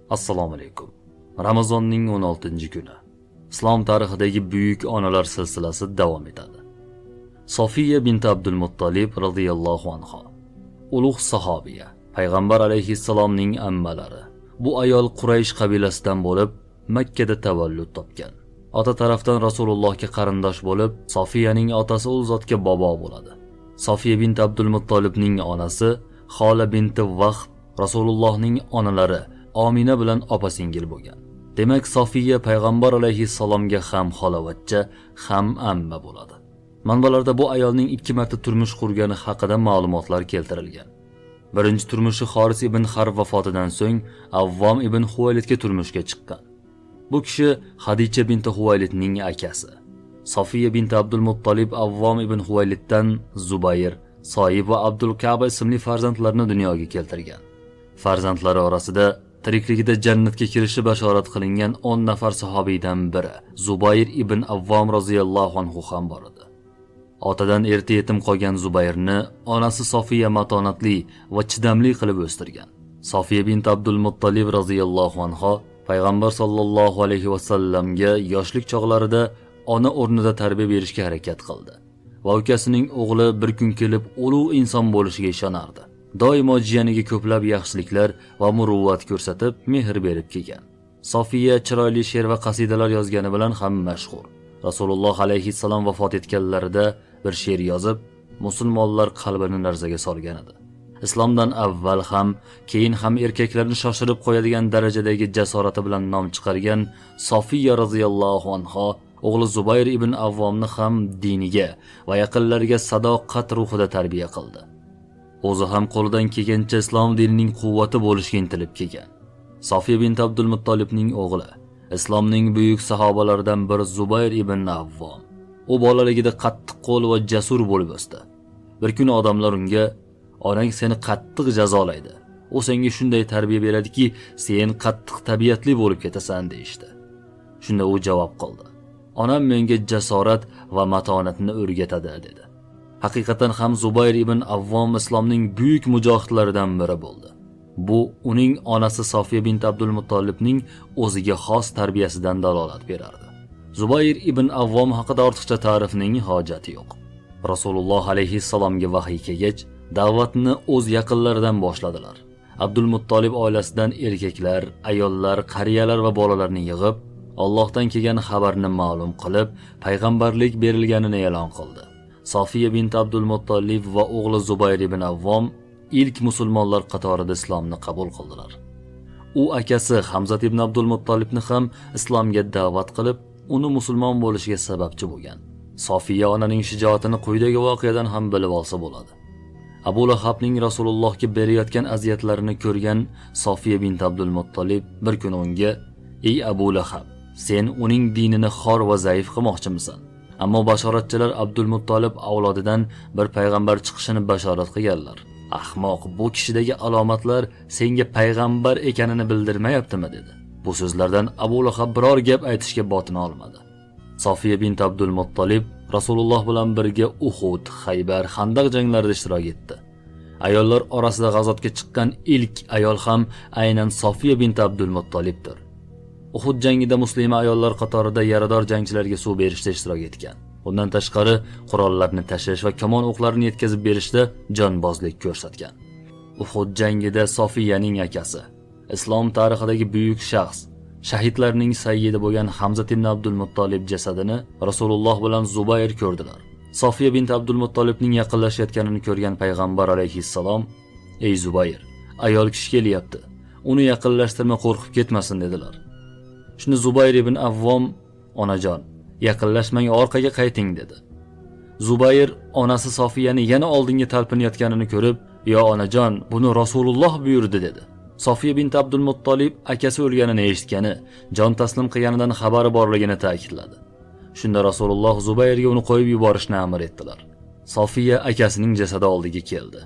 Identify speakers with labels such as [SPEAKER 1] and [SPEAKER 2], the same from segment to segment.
[SPEAKER 1] Assalomu alaykum. Ramazonning 16-kuni. Islom tarixidagi buyuk onalar silsilasi davom etadi. Sofiya bint Abdul Muttolib radhiyallohu anha. Ulug' sahobiya, payg'ambar alayhissalomning ammalari. Bu ayol Quraysh qabilasidan bo'lib, Makka da tavallud topgan. Ota tarafdan Rasulullohga qarindosh bo'lib, Sofiyaning otasi ul zotga bobo bo'ladi. Sofiya bint Abdul Muttolibning onasi Xola bint Vahb Rasulullohning onalari Omina bilan opa-singil bo'lgan. Demak, Sofiya payg'ambar alayhissalomga ham xolavachcha, ham amma bo'ladi. Manbalarda bu ayolning 2 marta turmush qurgani haqida ma'lumotlar keltirilgan. Birinchi turmushi Xoris ibn Harb vafotidan so'ng Avvom ibn Huvaylidga turmushga chiqqan. Bu kishi Xadicha bint Huvaylidning akasi. Sofiya bint Abdul Muttolib Avvom ibn Huvayliddan Zubayr, Soyib va Abdul Ka'ba ismli farzandlarni dunyoga keltirgan. Farzandlari orasida tirikligida jannatga kirishi bashorat qilingan 10 nafar sahobiydan biri Zubayr ibn Avvom roziyallohu anhu ham bor edi. Otadan erta yetim qolgan Zubayrni onasi Sofiya matonatli va chidamli qilib o'stirgan. Sofiya bint Abdul Muttolib roziyallohu anha payg'ambar sollallohu alayhi va sallamga yoshlik chog'larida ona o'rnida tarbiya berishga harakat qildi va ukasining o'g'li bir kun kelib ulug' inson bo'lishiga ishonardi. Doimo jiyaniga ko'plab yaxshiliklar va muruvvat ko'rsatib, mehr berib kelgan. Sofiya chiroyli she'r va qasidalar yozgani bilan ham mashhur. Rasululloh alayhissalom vafot etganlarida bir she'r yozib, musulmonlar qalbini larzaga solgan edi. Islomdan avval ham, keyin ham erkaklarni shoshirib qo'yadigan darajadagi jasorati bilan nom chiqargan Sofiya roziyallohu anha o'g'li Zubayr ibn Avvomni ham diniga va yaqinlariga sadoqat ruhida tarbiya qildi. O'zi ham qo'lidan kelgancha islom dinining quvvati bo'lishga intilib kelgan. Sofiya bint Abdul Muttolibning o'g'li, islomning buyuk sahobalaridan biri Zubayr ibn Avvom. U bolaligida qattiq qo'l va jasur bo'lib o'sdi. Bir kun odamlar unga "Onang seni qattiq jazolaydi. U senga shunday tarbiya beradiki, sen qattiq tabiatli bo'lib ketasan" deydi. Shunda u javob qildi: "Onam menga jasorat va matonatni o'rgatadi" dedi. Haqiqatan ham Zubayr ibn Avvom islomning buyuk mujohidlaridan biri bo'ldi. Bu uning onasi Sofiya bint Abdul Muttolibning o'ziga xos tarbiyasidan dalolat berardi. Zubayr ibn Avvom haqida ortiqcha ta'rifning hojati yo'q. Rasululloh alayhissalomga vahiy kelgach, da'vatni o'z yaqinlaridan boshladilar. Abdul Muttolib oilasidan erkaklar, ayollar, qariyalar va bolalarni yig'ib, Allohdan kelgan xabarni ma'lum qilib, payg'ambarlik berilganini e'lon qildi. Sofiya bint Abdul Muttolib va o'g'li Zubayr ibn Avvom ilk musulmonlar qatorida islomni qabul qildilar. U akasi Hamzat ibn Abdul Muttolibni ham islomga da'vat qilib, uni musulmon bo'lishiga sababchi bo'lgan. Sofiya onaning shijoatini quyidagi voqeadan ham bilib olsa bo'ladi. Abu Lahabning Rasulullohga berayotgan aziyatlarini ko'rgan Sofiya bint Abdul Muttolib bir kun unga: "Ey Abu Lahab, sen uning dinini xor va zaif qilmoqchimisan?" Ammo bashoratchilar Abdul Muttolib avlodidan bir payg'ambar chiqishini bashorat qilganlar. "Ahmoq, bu kishidagi alomatlar senga payg'ambar ekanini bildirmayaptimi?" dedi. Bu so'zlardan Abu Lahab biror gap aytishga botina olmadi. Sofiya bint Abdul Muttolib Rasululloh bilan birga Uhud, Xaybar, Xandaq janglarida ishtirok etdi. Ayollar orasida g'azotga chiqqan ilk ayol ham aynan Sofiya bint Abdul Muttolibdir. Uhud jangida muslima ayollar qatorida yarador jangchilarga suv berishda ishtirok etgan. Bundan tashqari qurollarni tashish va kamon o'qlarini yetkazib berishda jonbozlik ko'rsatgan. Uhud jangida Sofiyaning akasi, islom tarixidagi buyuk shaxs, shahidlarning sayyidi bo'lgan Hamzat ibn Abdul Muttolib jasadini Rasululloh bilan Zubayr ko'rdilar. Sofiya bint Abdul Muttolibning yaqinlashayotganini ko'rgan payg'ambar alayhissalom: "Ey Zubayr, ayol kishi kelyapti. Uni yaqinlashtirma, qo'rqib ketmasin" dedilar. Shunda Zubayr ibn Avvom: "Onajon, yaqinlashmang, orqaga qayting" dedi. Zubayr onasi Sofiyani yana oldinga talpinayotganini ko'rib: "Yo onajon, buni Rasululloh buyurdi" dedi. Sofiya bint Abdul Muttolib akasi o'lganini eshitgani, jon taslim qilganidan xabari borligini ta'kidladi. Shunda Rasululloh Zubayrga uni qo'yib yuborishni amr etdilar. Sofiya akasining jasadi oldiga keldi.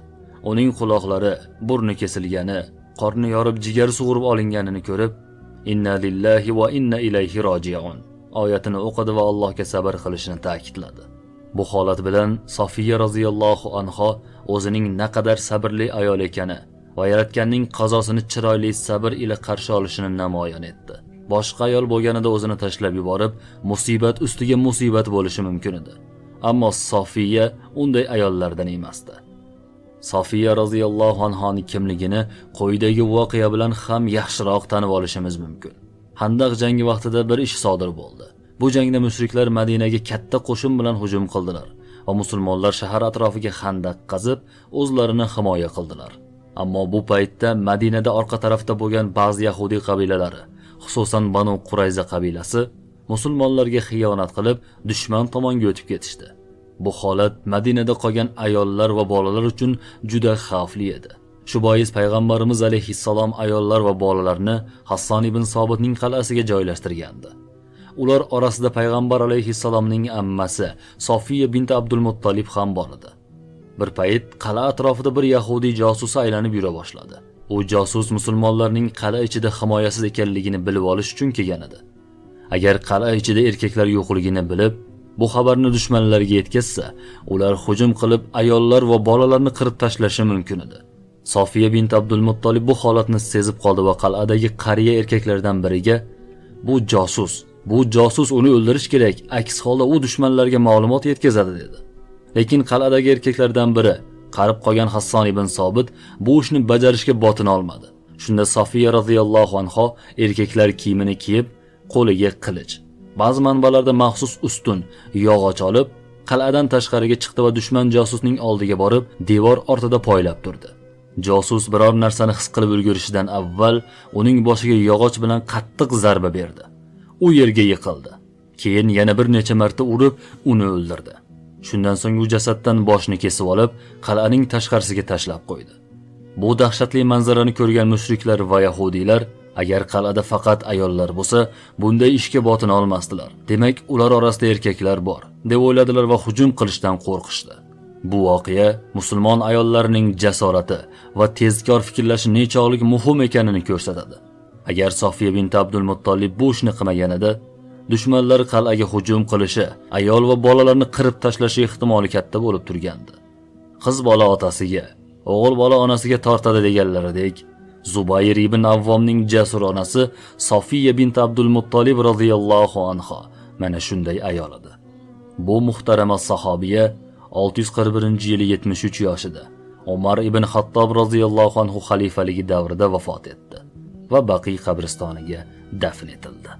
[SPEAKER 1] Uning quloqlari, burni kesilgani, qorni yorib, jigari sug'urib olinganini ko'rib, "Inna lillahi va inna ilayhi roji'un" oyatini o'qidi va Allohga sabr qilishini ta'kidladi. Bu holat bilan Sofiya roziyallohu anha o'zining naqadar sabrli ayol ekani va Yaratganning qazosini chiroyli sabr ila qarshi olishini namoyon etdi. Boshqa ayol bo'lganida o'zini tashlab yuborib, musibat ustiga musibat bo'lishi mumkin edi. Ammo Sofiya unday ayollardan emasdi. Sofiya roziyallohu anhoning kimligini quyidagi voqea bilan ham yaxshiroq tanib olishimiz mumkin. Handaq jangi vaqtida bir ish sodir bo'ldi. Bu jangda mushriklar Madinaga katta qo'shin bilan hujum qildilar va musulmonlar shahar atrofiga xandaq qazib, o'zlarini himoya qildilar. Ammo bu paytda Madinada orqa tarafda bo'lgan ba'zi yahudiy qabilalari, xususan Banu Qurayza qabilasi, musulmonlarga xiyonat qilib, dushman tomonga o'tib ketishdi. Bu holat Madinada qolgan ayollar va bolalar uchun juda xavfli edi. Shu bois payg'ambarimiz alayhissalom ayollar va bolalarni Hasson ibn Sobitning qal'asiga joylashtirgandi. Ular orasida payg'ambar alayhissalomning ammasi Sofiya bint Abdul Muttolib ham bor edi. Bir payt qal'a atrofida bir yahudiy josus aylanib yura boshladi. U josus musulmonlarning qal'a ichida himoyasiz ekanligini bilib olish uchun kelgan edi. Agar qal'a ichida erkaklar yo'qligini bilib, bu xabarni dushmanlarga yetkazsa, ular hujum qilib ayollar va bolalarni qirib tashlashi mumkin edi. Sofiya bint Abdul Muttolib bu holatni sezib qoldi va qal'adagi qariya erkaklardan biriga bu josus uni o'ldirish kerak, aks holda u dushmanlarga ma'lumot yetkazadi dedi. Lekin qal'adagi erkaklardan biri, qarib qolgan Hasson ibn Sobit bu ishni bajarishga botin olmadi. Shunda Sofiya roziyallohu anha erkaklar kiyimini kiyib, qo'liga qilich, ba'zi manbalarda maxsus ustun, yog'och olib, qal'adan tashqariga chiqdi va dushman josusning oldiga borib, devor ortida poylab turdi. Josus biror narsani his qilib ulgurishidan avval uning boshiga yog'och bilan qattiq zarba berdi. U yerga yiqildi. Keyin yana bir necha marta urib, uni o'ldirdi. Shundan so'ng u jasaddan boshni kesib olib, qal'aning tashqarisiga tashlab qo'ydi. Bu dahshatli manzarani ko'rgan mushriklar va yahudiylar, agar qal'ada faqat ayollar bo'lsa, bunday ishga botin olmasdilar. Demak, ular orasida erkaklar bor, deb o'yladilar va hujum qilishdan qo'rqishdi. Bu voqea musulmon ayollarining jasorati va tezkor fikrlashi nechog'lik muhim ekanini ko'rsatadi. Agar Sofiya bint Abdul Muttolib bu ishni qilmaganida, dushmanlar qal'aga hujum qilishi, ayol va bolalarni qirib tashlashi ehtimoli katta bo'lib turgandi. Qiz bola otasiga, o'g'il bola onasiga tortadi deganlaridek, Zubayr ibn Avvomning jasur onasi Sofiya bint Abdul Muttolib roziyallohu anha mana shunday ayol edi. Bu muhtarama sahobiya 641-yili 73 yoshida Umar ibn Xattob roziyallohu anhu xalifaligi davrida vafot etdi va Baqiy qabristoniga dafn etildi.